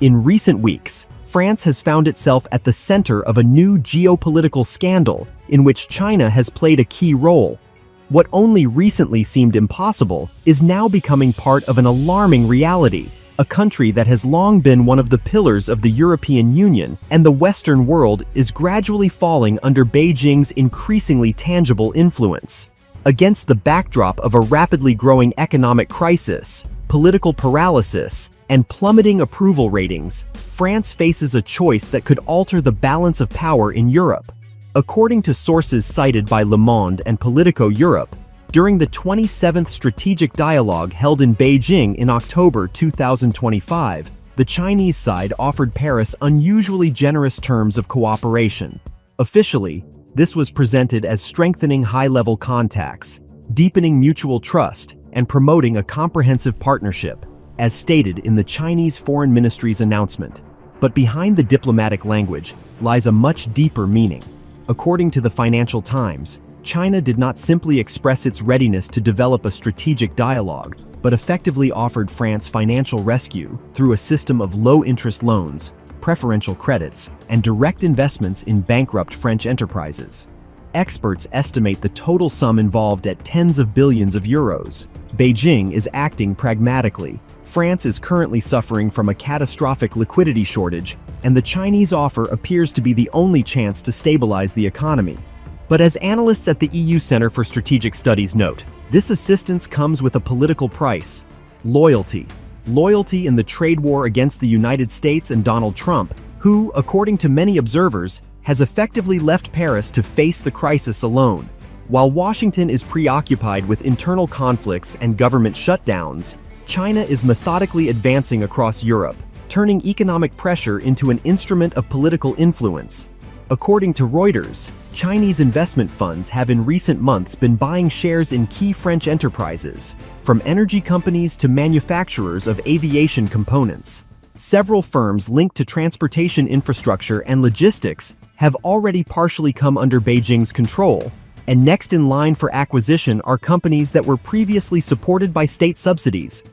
In recent weeks, France has found itself at the center of a new geopolitical scandal in which China has played a key role. What only recently seemed impossible is now becoming part of an alarming reality. A country that has long been one of the pillars of the European Union and the Western world is gradually falling under Beijing's increasingly tangible influence. Against the backdrop of a rapidly growing economic crisis, political paralysis, and plummeting approval ratings, France faces a choice that could alter the balance of power in Europe. According to sources cited by Le Monde and Politico Europe, during the 27th Strategic Dialogue held in Beijing in October 2025, the Chinese side offered Paris unusually generous terms of cooperation. Officially, this was presented as strengthening high-level contacts, deepening mutual trust, and promoting a comprehensive partnership, as stated in the Chinese Foreign Ministry's announcement. But behind the diplomatic language lies a much deeper meaning. According to the Financial Times, China did not simply express its readiness to develop a strategic dialogue, but effectively offered France financial rescue through a system of low-interest loans, preferential credits, and direct investments in bankrupt French enterprises. Experts estimate the total sum involved at tens of billions of euros. Beijing is acting pragmatically. France is currently suffering from a catastrophic liquidity shortage, and the Chinese offer appears to be the only chance to stabilize the economy. But as analysts at the EU Center for Strategic Studies note, this assistance comes with a political price: loyalty. Loyalty in the trade war against the United States and Donald Trump, who, according to many observers, has effectively left Paris to face the crisis alone. While Washington is preoccupied with internal conflicts and government shutdowns, China is methodically advancing across Europe, turning economic pressure into an instrument of political influence. According to Reuters, Chinese investment funds have in recent months been buying shares in key French enterprises, from energy companies to manufacturers of aviation components. Several firms linked to transportation infrastructure and logistics have already partially come under Beijing's control, and next in line for acquisition are companies that were previously supported by state subsidies.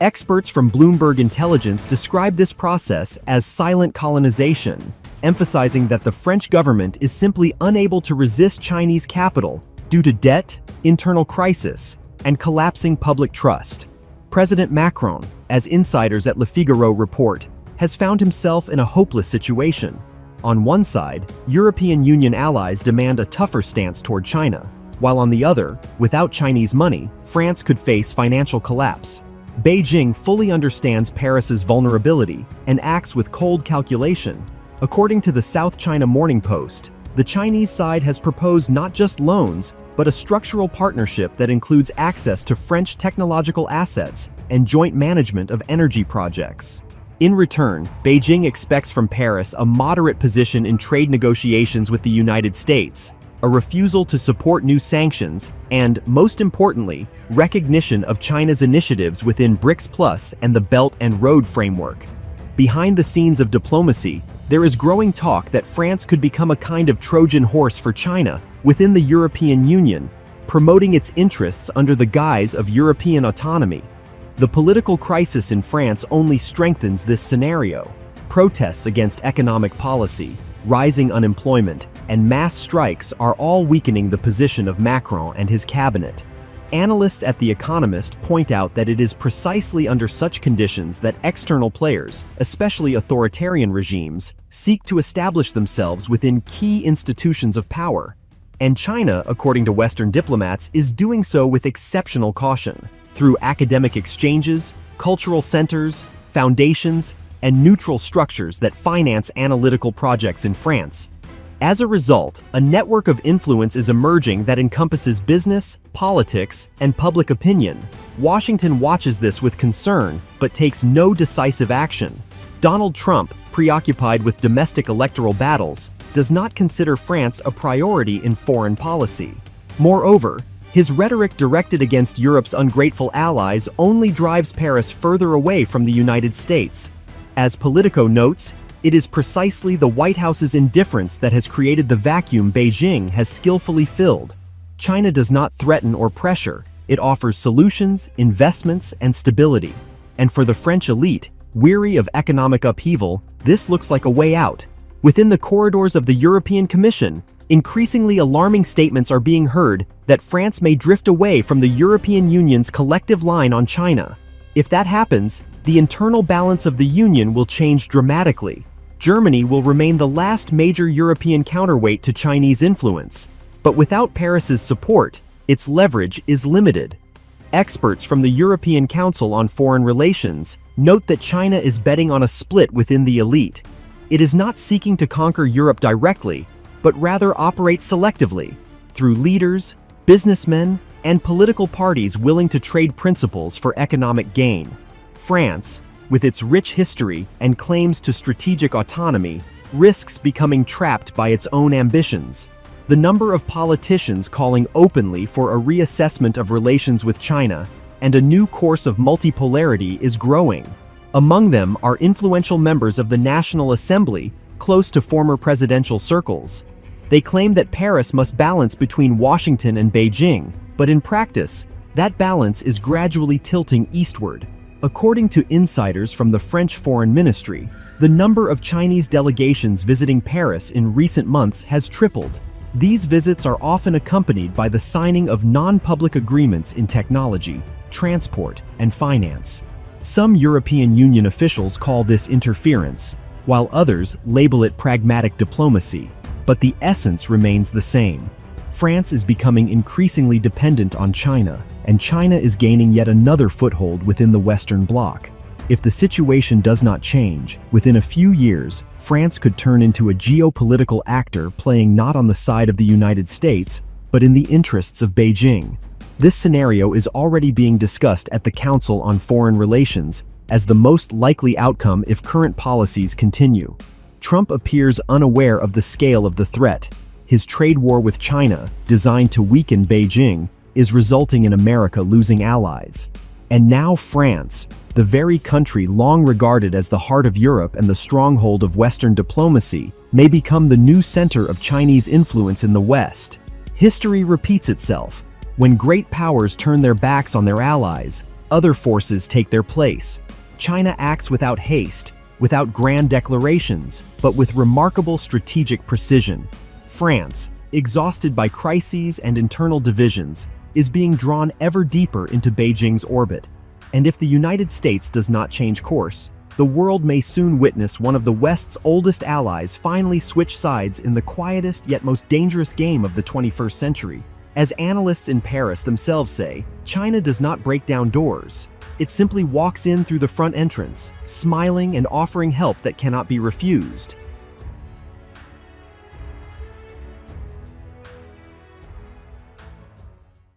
Experts from Bloomberg Intelligence describe this process as silent colonization, emphasizing that the French government is simply unable to resist Chinese capital due to debt, internal crisis, and collapsing public trust. President Macron, as insiders at Le Figaro report, has found himself in a hopeless situation. On one side, European Union allies demand a tougher stance toward China, while on the other, without Chinese money, France could face financial collapse. Beijing fully understands Paris's vulnerability and acts with cold calculation. According to the South China Morning Post, the Chinese side has proposed not just loans, but a structural partnership that includes access to French technological assets and joint management of energy projects. In return, Beijing expects from Paris a moderate position in trade negotiations with the United States, a refusal to support new sanctions, and, most importantly, recognition of China's initiatives within BRICS Plus and the Belt and Road framework. Behind the scenes of diplomacy, there is growing talk that France could become a kind of Trojan horse for China within the European Union, promoting its interests under the guise of European autonomy. The political crisis in France only strengthens this scenario. Protests against economic policy, rising unemployment, and mass strikes are all weakening the position of Macron and his cabinet. Analysts at The Economist point out that it is precisely under such conditions that external players, especially authoritarian regimes, seek to establish themselves within key institutions of power. And China, according to Western diplomats, is doing so with exceptional caution, through academic exchanges, cultural centers, foundations, and neutral structures that finance analytical projects in France. As a result, a network of influence is emerging that encompasses business, politics, and public opinion. Washington watches this with concern, but takes no decisive action. Donald Trump, preoccupied with domestic electoral battles, does not consider France a priority in foreign policy. Moreover, his rhetoric directed against Europe's ungrateful allies only drives Paris further away from the United States. As Politico notes, it is precisely the White House's indifference that has created the vacuum Beijing has skillfully filled. China does not threaten or pressure, it offers solutions, investments, and stability. And for the French elite, Weary of economic upheaval, this looks like a way out. Within the corridors of the European Commission, increasingly alarming statements are being heard that France may drift away from the European Union's collective line on China. If that happens, the internal balance of the Union will change dramatically. Germany will remain the last major European counterweight to Chinese influence, but without Paris's support, its leverage is limited. Experts from the European Council on Foreign Relations note that China is betting on a split within the elite. It is not seeking to conquer Europe directly, but rather operate selectively, through leaders, businessmen, and political parties willing to trade principles for economic gain. France, with its rich history and claims to strategic autonomy, risks becoming trapped by its own ambitions. The number of politicians calling openly for a reassessment of relations with China and a new course of multipolarity is growing. Among them are influential members of the National Assembly close to former presidential circles. They claim that Paris must balance between Washington and Beijing, but in practice, that balance is gradually tilting eastward. According to insiders from the French Foreign Ministry, the number of Chinese delegations visiting Paris in recent months has tripled. These visits are often accompanied by the signing of non-public agreements in technology, transport, and finance. Some European Union officials call this interference, while others label it pragmatic diplomacy, but the essence remains the same. France is becoming increasingly dependent on China, and China is gaining yet another foothold within the Western bloc. If the situation does not change, within a few years, France could turn into a geopolitical actor playing not on the side of the United States, but in the interests of Beijing. This scenario is already being discussed at the Council on Foreign Relations as the most likely outcome if current policies continue. Trump appears unaware of the scale of the threat. His trade war with China, designed to weaken Beijing, is resulting in America losing allies. And now France, the very country long regarded as the heart of Europe and the stronghold of Western diplomacy, may become the new center of Chinese influence in the West. History repeats itself. When great powers turn their backs on their allies, other forces take their place. China acts without haste, without grand declarations, but with remarkable strategic precision. France, exhausted by crises and internal divisions, is being drawn ever deeper into Beijing's orbit. And if the United States does not change course, the world may soon witness one of the West's oldest allies finally switch sides in the quietest yet most dangerous game of the 21st century. As analysts in Paris themselves say, China does not break down doors. It simply walks in through the front entrance, smiling and offering help that cannot be refused.